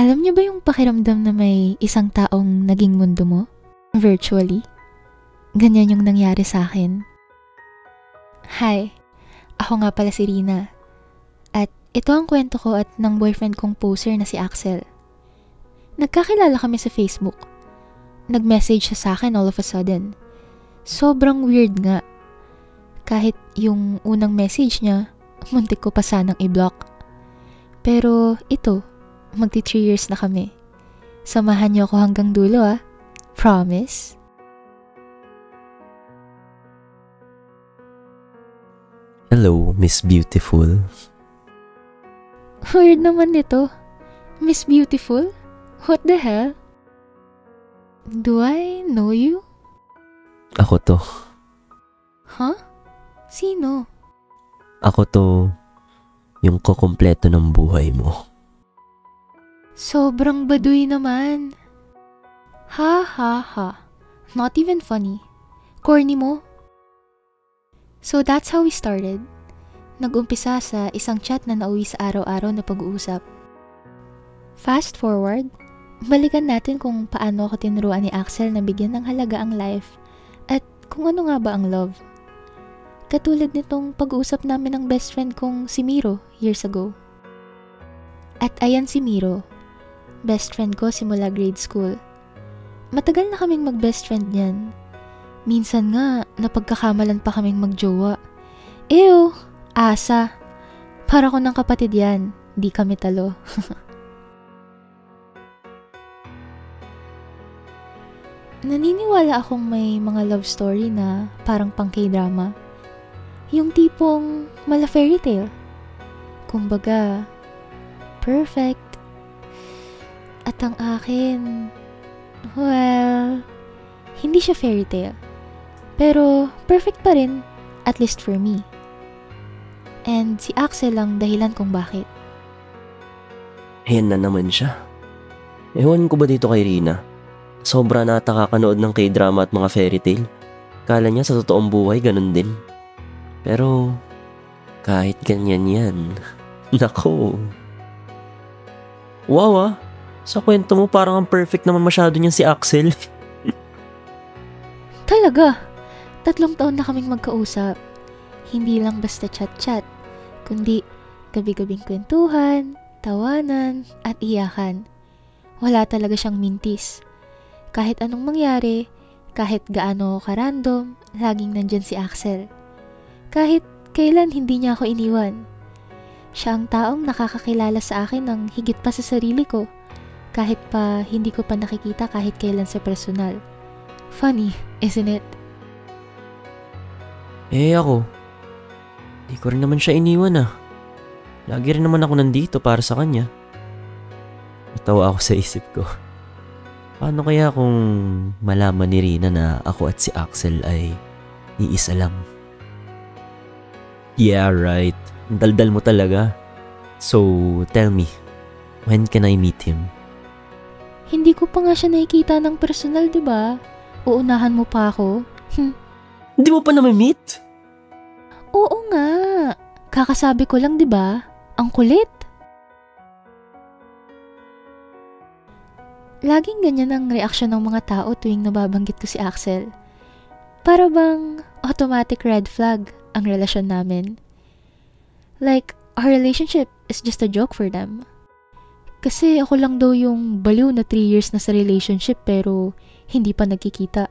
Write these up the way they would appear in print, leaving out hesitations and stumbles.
Alam niyo ba yung pakiramdam na may isang taong naging mundo mo? Virtually? Ganyan yung nangyari sa akin. Hi, ako nga pala si Rina. At ito ang kwento ko at ng boyfriend kong poser na si Axel. Nagkakilala kami sa Facebook. Nag-message siya sa akin all of a sudden. Sobrang weird nga. Kahit yung unang message niya, muntik ko pa sanang i-block. Pero ito, magti 3 years na kami. Samahan niyo ako hanggang dulo ah. Promise? Hello, Miss Beautiful. Weird naman nito. Miss Beautiful? What the hell? Do I know you? Ako to. Huh? Sino? Ako to, yung kukumpleto ng buhay mo. Sobrang baduy naman. Ha ha ha. Not even funny. Corny mo. So that's how we started. Nag-umpisa sa isang chat na nauwi sa araw-araw na pag-uusap. Fast forward, balikan natin kung paano ako tinuruan ni Axel na bigyan ng halaga ang life at kung ano nga ba ang love. Katulad nitong pag-uusap namin ng best friend kong si Miro years ago. At ayan si Miro, best friend ko simula grade school. Matagal na kaming mag-best friend niyan. Minsan nga, napagkakamalan pa kaming magjowa. Ew, asa. Para ko ng kapatid yan, di kami talo. Naniniwala akong may mga love story na parang pang K-drama. Yung tipong mala fairy tale. Kumbaga, perfect. At ang akin, well, hindi siya fairy tale. Pero perfect pa rin, at least for me. And si Axel ang dahilan kung bakit. Ayan na naman siya. Ewan ko ba dito kay Rina? Sobra na ata kakanood ng K-drama at mga fairy tale. Kala niya sa totoong buhay ganun din. Pero kahit ganyan yan, nako. Wow ah, sa kwento mo parang ang perfect naman masyado niyan si Axel. Talaga, 3 taon na kaming magkausap. Hindi lang basta chat-chat, kundi gabi-gabing kwentuhan, tawanan, at iyakan. Wala talaga siyang mintis. Kahit anong mangyari, kahit gaano ka-random, laging nandyan si Axel. Kahit kailan hindi niya ako iniwan. Siya ang taong nakakakilala sa akin ng higit pa sa sarili ko, kahit pa hindi ko pa nakikita kahit kailan sa personal. Funny, isn't it? Ako, di ko rin naman siya iniwan ah. Lagi rin naman ako nandito para sa kanya. Natawa ako sa isip ko. Paano kaya kung malaman ni Rina na ako at si Axel ay iisa lang? Yeah, right. Ang daldal mo talaga. So, tell me, when can I meet him? Hindi ko pa nga siya nakikita ng personal, diba? Uunahan mo pa ako? Hindi mo pa na-meet? Oo nga. Kakasabi ko lang, diba? Ang kulit. Laging ganyan ang reaksyon ng mga tao tuwing nababanggit ko si Axel. Para bang automatic red flag ang relasyon namin. Like, our relationship is just a joke for them. Kasi ako lang daw yung baliw na 3 years na sa relationship pero hindi pa nagkikita.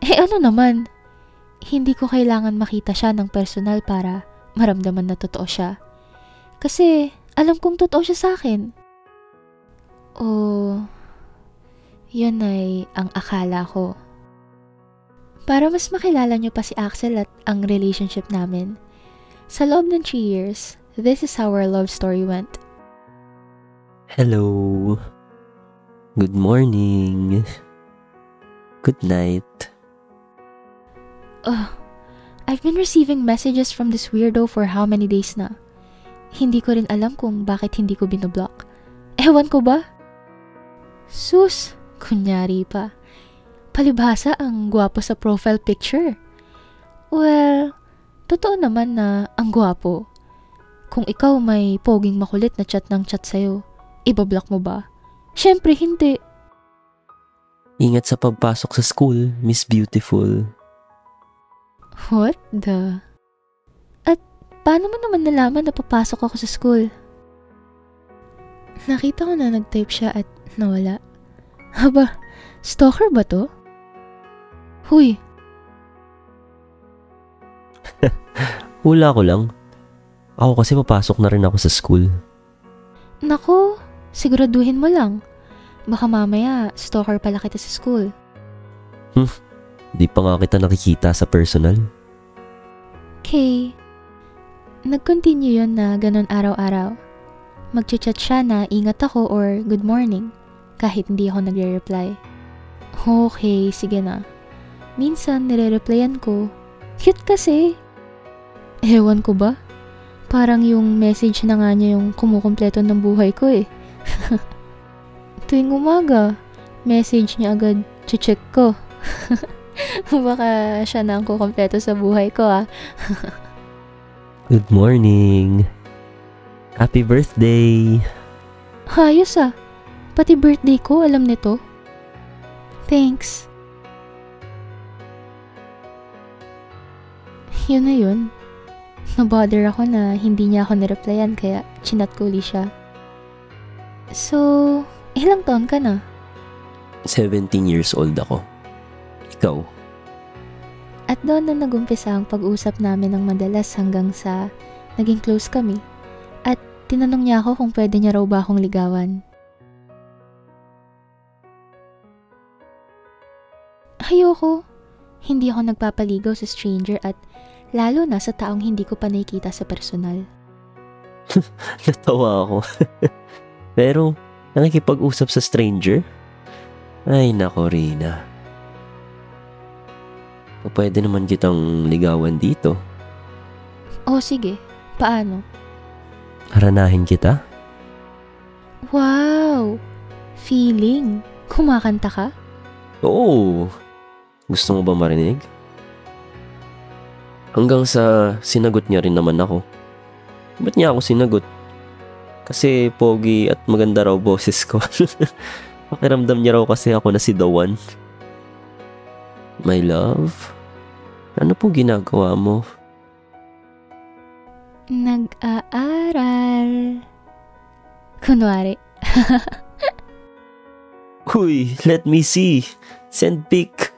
Ano naman? Hindi ko kailangan makita siya ng personal para maramdaman na totoo siya. Kasi alam kong totoo siya sa akin. O, yun ay ang akala ko. Para mas makilala niyo pa si Axel at ang relationship namin, sa loob ng 3 years, this is how our love story went. Hello. Good morning. Good night. I've been receiving messages from this weirdo for how many days na. Hindi ko rin alam kung bakit hindi ko binoblock. Ewan ko ba? Sus, kunyari pa. Palibhasa ang gwapo sa profile picture. Well, totoo naman na ang gwapo. Kung ikaw may poging makulit na chat ng chat sa'yo, ibablock mo ba? Syempre, hindi. Ingat sa pagpasok sa school, Miss Beautiful. What the? At paano mo naman nalaman na papasok ako sa school? Nakita ko na nag-type siya at nawala. Haba, stalker ba to? Huy, Hula ko lang. Ako kasi papasok na rin ako sa school. nako, siguraduhin mo lang. Baka mamaya, stalker pala kita sa school. Di pa nga kita nakikita sa personal. Okay. Nag-continue yun na ganun araw-araw. Mag-chat siya na ingat ako or good morning kahit hindi ako nagre-reply. Okay, sige na. Minsan nire-replyan ko. Cute kasi. Ewan ko ba? Parang yung message na nga niya yung kumukumpleto ng buhay ko eh. Tuwing umaga, message niya agad check ko. Baka siya na ang kukumpleto sa buhay ko ah. Good morning. Happy birthday. Hayos ah. Pati birthday ko alam nito. Thanks. Yun na yun. Nabother ako na hindi niya ako nireplyan kaya chinat ko ulit siya. So, ilang taon ka na? 17 years old ako. Ikaw? At doon na nagumpisa ang pag-usap namin ng madalas hanggang sa naging close kami. At tinanong niya ako kung pwede niya raw ba akong ligawan. Ayoko. Hindi ako nagpapaligaw sa stranger at lalo na sa taong hindi ko pa nakikita sa personal. Natawa ako. Pero, nakikipag-usap sa stranger? Ay, nako, Rina. Pwede naman kitang ligawan dito. Oh, sige. Paano? Haranahin kita? Wow! Feeling. Kumakanta ka? Oo. Gusto mo ba marinig? Hanggang sa sinagot niya rin naman ako. Ba't niya ako sinagot? Kasi pogi at maganda raw boses ko. Pakiramdam niya raw kasi ako na si the one. My love, ano po ginagawa mo? Nag-aaral. Kunwari. Uy, let me see. Send pic.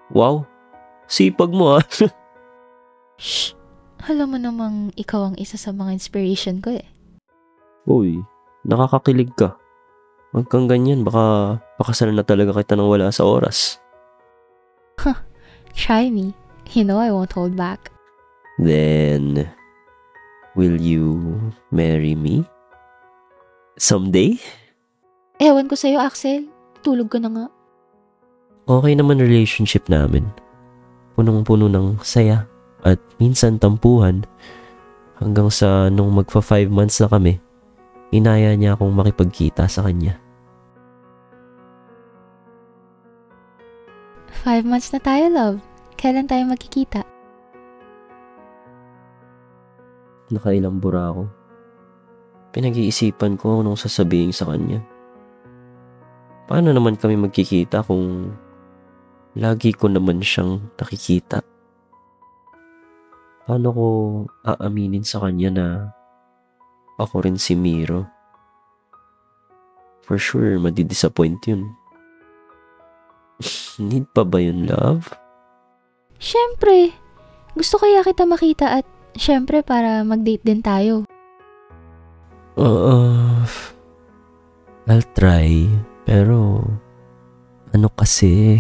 Wow, sipag mo ah. Shh! Alam mo namang ikaw ang isa sa mga inspiration ko eh. Uy, nakakakilig ka. Huwag kang ganyan, baka pakasalan na talaga kita nang wala sa oras. Try me. You know I won't hold back. Then, will you marry me? Someday? Ewan ko sa'yo, Axel. Tulog ka na nga. Okay naman relationship namin. Punong-puno ng saya at minsan tampuhan hanggang sa nung magfa 5 months na kami, inaya niya akong makipagkita sa kanya. 5 months na tayo, love. Kailan tayo magkikita? Nakailang bura ako. Pinag-iisipan ko anong sasabihin sa kanya. Paano naman kami magkikita kung lagi ko naman siyang nakikita? Paano ko aaminin sa kanya na ako rin si Miro? For sure, madidisappoint yun. Need pa ba yun, love? Siyempre. Gusto kaya kita makita at siyempre para mag-date din tayo. I'll try. Pero, ano kasi...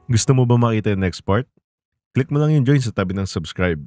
Gusto mo ba makita yung next part? Click mo lang yung join sa tabi ng subscribe.